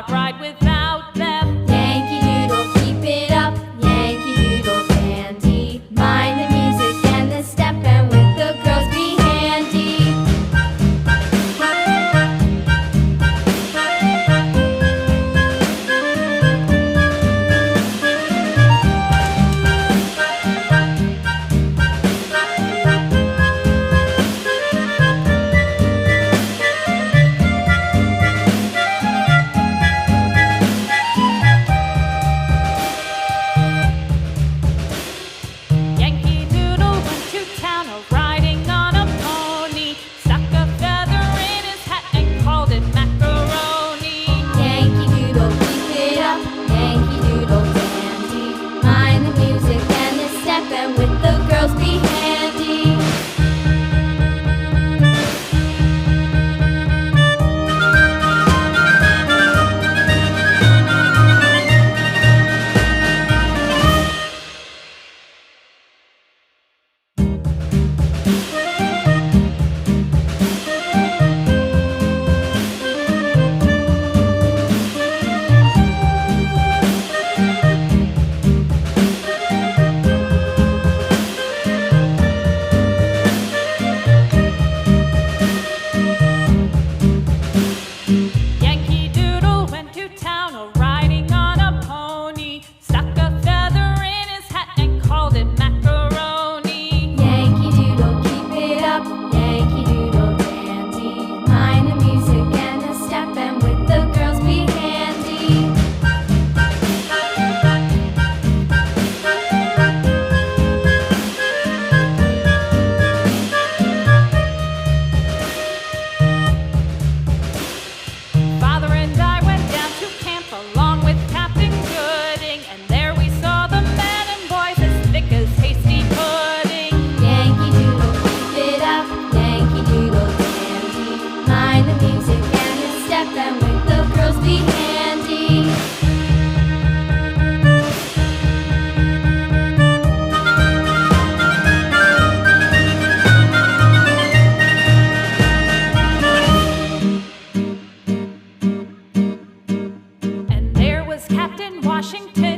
cannot ride without them. Yankee Doodle, keep it up. Yankee Doodle dandy. Mind the music and the step, and with the girls be handy. Yankee Doodle went to town riding on a pony, stuck a feather in his hat and called it macaroni. Yankee Doodle, keep it up. Yankee Doodle dandy. Mind the music and the step, and with the girls be handy. Yankee Doodle went to town riding on a pony, stuck a feather in his hat and called it macaroni. Yankee Doodle, keep it up. Yankee Doodle dandy. Mind the music and the step, and with the girls be handy. Father and I went down to camp along with Captain Gooding, and there we saw the men and boys as thick as hasty pudding. Yankee Doodle, keep it up. Yankee Doodle dandy. Mind the music and the step, and with the girls be handy. And there was Captain Washington